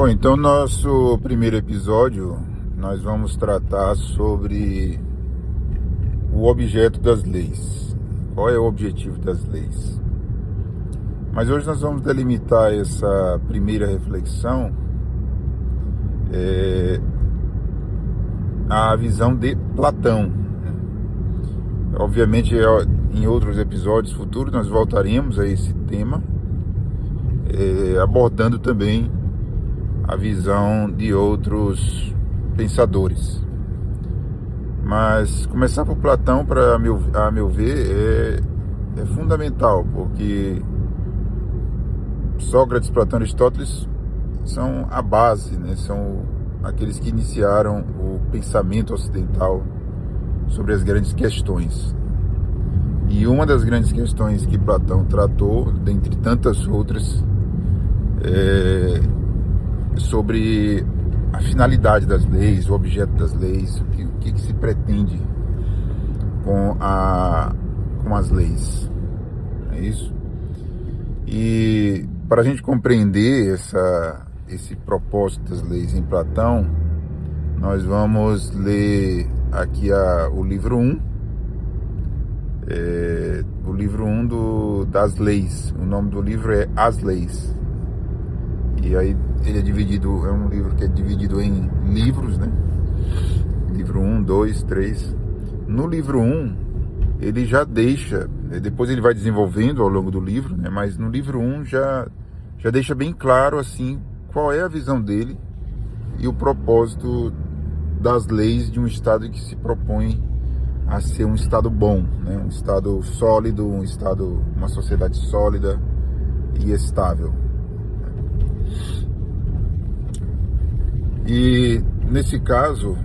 Bom, então nosso primeiro episódio nós vamos tratar sobre o objeto das leis. Qual é o objetivo das leis? Mas hoje nós vamos delimitar essa primeira reflexão à visão de Platão. Obviamente, em outros episódios futuros nós voltaremos a esse tema, abordando também a visão de outros pensadores. Mas começar por Platão, a meu ver, é fundamental, porque Sócrates, Platão e Aristóteles são a base, né? São aqueles que iniciaram o pensamento ocidental sobre as grandes questões. E uma das grandes questões que Platão tratou, dentre tantas outras, sobre a finalidade das leis, o objeto das leis, o que se pretende com as leis. É isso? E para a gente compreender esse propósito das leis em Platão, nós vamos ler aqui o livro 1, o livro 1 das leis. O nome do livro é As Leis. E aí ele é um livro que é dividido em livros, né? Livro 1, 2, 3. No livro 1, ele já deixa, depois ele vai desenvolvendo ao longo do livro, né? Mas no livro 1 já deixa bem claro, assim, qual é a visão dele e o propósito das leis de um Estado que se propõe a ser um Estado bom, né? Um Estado sólido, uma sociedade sólida e estável. E nesse caso,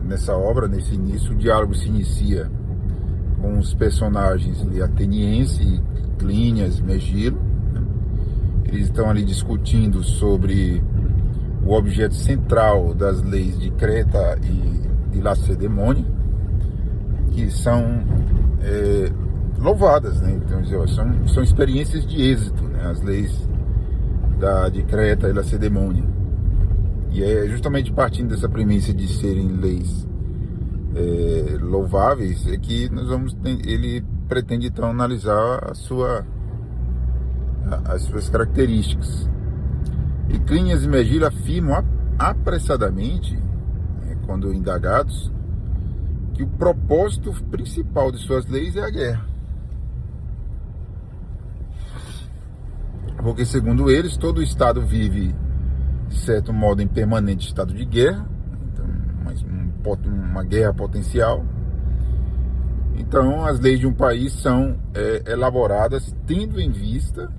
nessa obra, nesse início, o diálogo se inicia com os personagens ateniense, Clínias, Megilo, né? Eles estão ali discutindo sobre o objeto central das leis de Creta e de Lacedemônia, que são louvadas, né? Então, são experiências de êxito, né? As leis de Creta e Lacedemônia. E é justamente partindo dessa premissa de serem leis louváveis é que ele pretende então analisar as suas características. E Clínias e Megilo afirmam apressadamente, quando indagados, que o propósito principal de suas leis é a guerra. Porque, segundo eles, todo Estado vive, de certo modo, em permanente estado de guerra, então, uma guerra potencial. Então, as leis de um país são elaboradas tendo em vista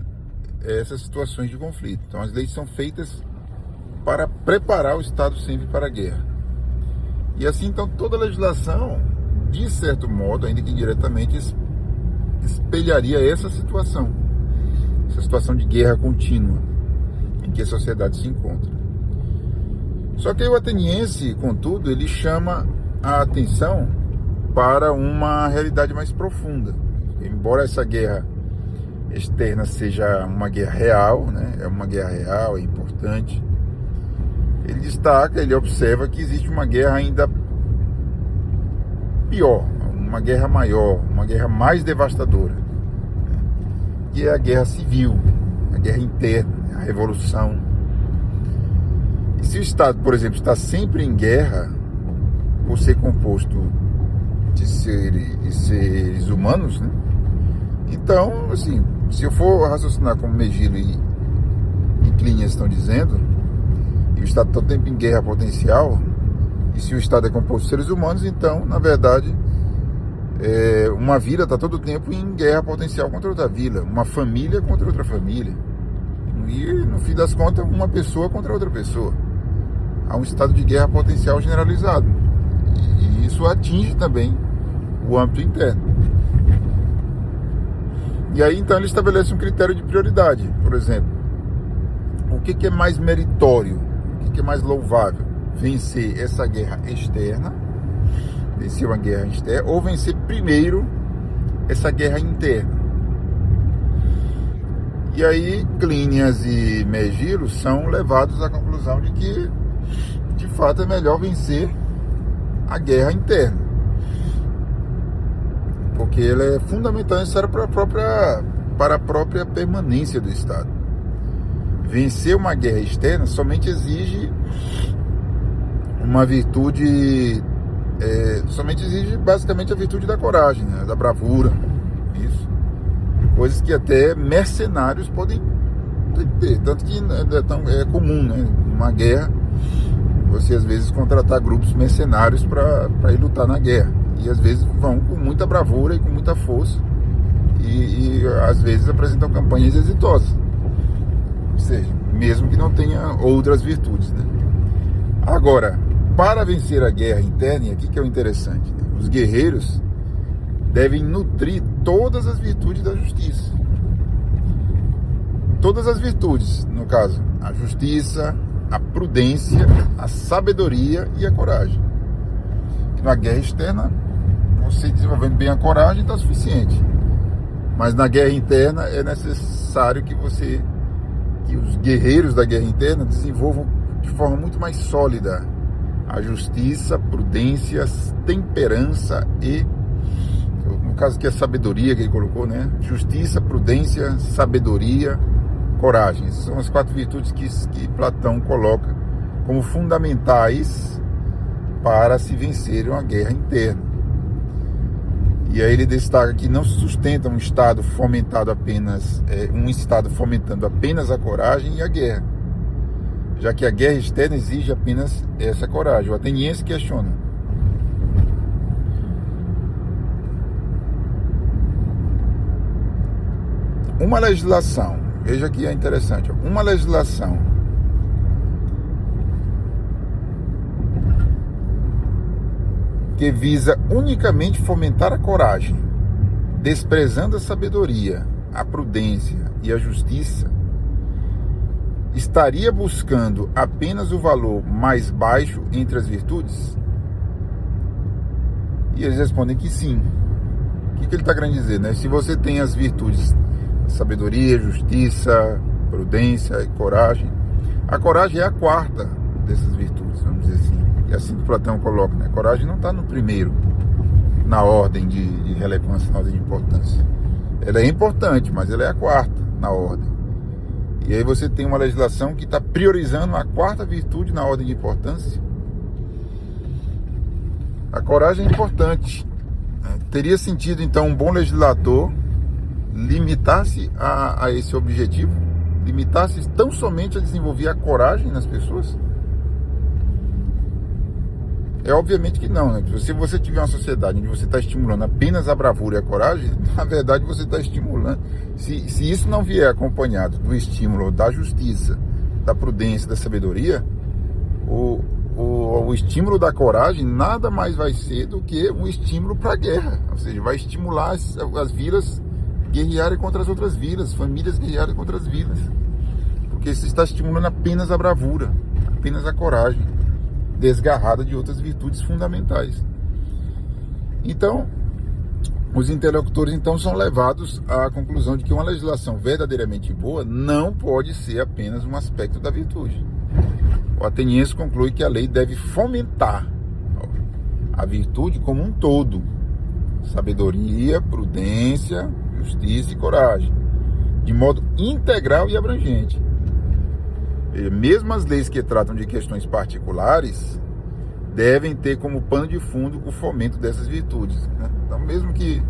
essas situações de conflito. Então, as leis são feitas para preparar o Estado sempre para a guerra. E assim, então, toda a legislação, de certo modo, ainda que indiretamente, espelharia essa situação de guerra contínua em que a sociedade se encontra. Só que o ateniense, contudo, ele chama a atenção para uma realidade mais profunda. Embora essa guerra externa seja uma guerra real, né? É uma guerra real, é importante. Ele observa que existe uma guerra ainda pior, uma guerra maior, uma guerra mais devastadora, que é a guerra civil, a guerra interna, a revolução. E se o Estado, por exemplo, está sempre em guerra, por ser composto de seres humanos, né? Então, assim, se eu for raciocinar como Megilo e Clínias estão dizendo, e o Estado está todo tempo em guerra potencial, e se o Estado é composto de seres humanos, então, na verdade, uma vila está todo tempo em guerra potencial contra outra vila, uma família contra outra família, e no fim das contas, uma pessoa contra outra pessoa. Há um estado de guerra potencial generalizado, e isso atinge também o âmbito interno. E aí, então, ele estabelece um critério de prioridade. Por exemplo, o que é mais meritório, o que é mais louvável? Vencer essa guerra externa, vencer uma guerra externa, ou vencer primeiro essa guerra interna. E aí Clínias e Megilo são levados à conclusão de que, de fato, é melhor vencer a guerra interna, porque ela é fundamental e necessária para a própria permanência do Estado. Vencer uma guerra externa somente exige uma virtude, somente exige basicamente a virtude da coragem, né? Da bravura, isso. Coisas que até mercenários podem ter, tanto que é comum, né? Numa guerra, você às vezes contratar grupos mercenários para ir lutar na guerra, e às vezes vão com muita bravura e com muita força, e às vezes apresentam campanhas exitosas, ou seja, mesmo que não tenha outras virtudes, né? Agora, para vencer a guerra interna, e aqui que é o interessante, né? Os guerreiros devem nutrir todas as virtudes da justiça. Todas as virtudes, no caso, a justiça, a prudência, a sabedoria e a coragem. E na guerra externa, você desenvolvendo bem a coragem está suficiente. Mas na guerra interna é necessário que os guerreiros da guerra interna desenvolvam de forma muito mais sólida a justiça, prudência, temperança e, no caso aqui, a sabedoria que ele colocou, né? Justiça, prudência, sabedoria, coragem. Essas são as 4 virtudes que Platão coloca como fundamentais para se vencer uma guerra interna. E aí ele destaca que não se sustenta um Estado fomentando apenas a coragem e a guerra, já que a guerra externa exige apenas essa coragem. O ateniense questiona: uma legislação, veja que é interessante, uma legislação que visa unicamente fomentar a coragem, desprezando a sabedoria, a prudência e a justiça, estaria buscando apenas o valor mais baixo entre as virtudes? E eles respondem que sim. O que ele está querendo dizer, né? Se você tem as virtudes sabedoria, justiça, prudência e coragem, a coragem é a 4ª dessas virtudes, vamos dizer assim. E assim que Platão coloca, né? A coragem não está no primeiro, na ordem de relevância, na ordem de importância. Ela é importante, mas ela é a 4ª na ordem. E aí você tem uma legislação que está priorizando a 4ª virtude na ordem de importância. A coragem é importante. Teria sentido, então, um bom legislador limitar-se a esse objetivo? Limitar-se tão somente a desenvolver a coragem nas pessoas? É obviamente que não, né? Se você tiver uma sociedade onde você está estimulando apenas a bravura e a coragem, na verdade você está estimulando. Se isso não vier acompanhado do estímulo da justiça, da prudência, da sabedoria, o estímulo da coragem nada mais vai ser do que um estímulo para a guerra. Ou seja, vai estimular as vilas guerrearem contra as outras vilas, famílias guerrearem contra as vilas. Porque você está estimulando apenas a bravura, apenas a coragem, desgarrada de outras virtudes fundamentais. Então, os interlocutores então são levados à conclusão de que uma legislação verdadeiramente boa não pode ser apenas um aspecto da virtude. O ateniense conclui que a lei deve fomentar a virtude como um todo: sabedoria, prudência, justiça e coragem, de modo integral e abrangente. Mesmo as leis que tratam de questões particulares devem ter como pano de fundo o fomento dessas virtudes, né? Então, mesmo que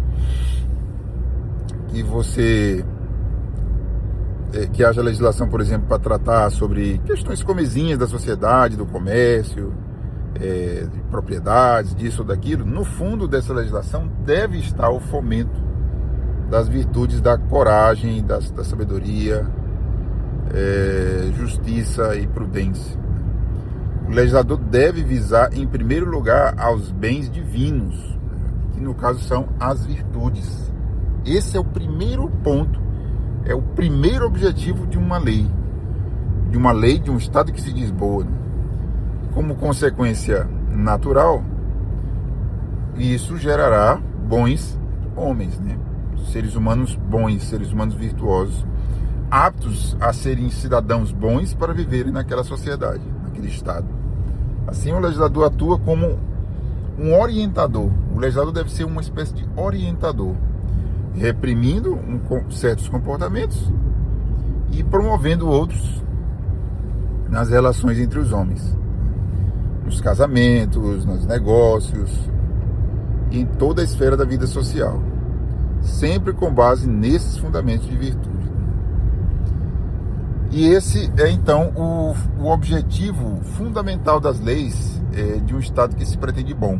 haja legislação, por exemplo, para tratar sobre questões comezinhas da sociedade, do comércio, de propriedades, disso ou daquilo, no fundo dessa legislação deve estar o fomento das virtudes da coragem, da sabedoria, justiça e prudência. O legislador deve visar, em primeiro lugar, aos bens divinos, que no caso são as virtudes. Esse é o primeiro ponto, é o primeiro objetivo de uma lei, de um Estado que se diz boa, né? Como consequência natural, isso gerará bons homens, né? Seres humanos bons, seres humanos virtuosos, aptos a serem cidadãos bons para viverem naquela sociedade, naquele estado. Assim, o legislador atua como um orientador. O legislador deve ser uma espécie de orientador, reprimindo certos comportamentos e promovendo outros nas relações entre os homens, nos casamentos, nos negócios, em toda a esfera da vida social, sempre com base nesses fundamentos de virtude. E esse é então o objetivo fundamental das leis de um Estado que se pretende bom: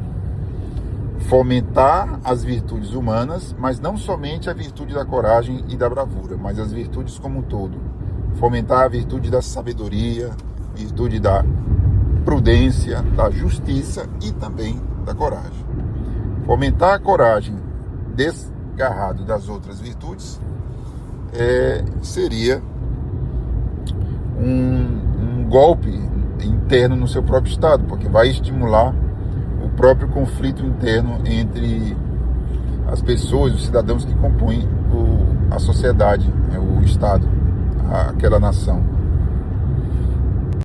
fomentar as virtudes humanas, mas não somente a virtude da coragem e da bravura, mas as virtudes como um todo. Fomentar a virtude da sabedoria, virtude da prudência, da justiça e também da coragem. Fomentar a coragem desgarrado das outras virtudes seria um golpe interno no seu próprio Estado, porque vai estimular o próprio conflito interno entre as pessoas, os cidadãos que compõem a sociedade, o Estado, aquela nação.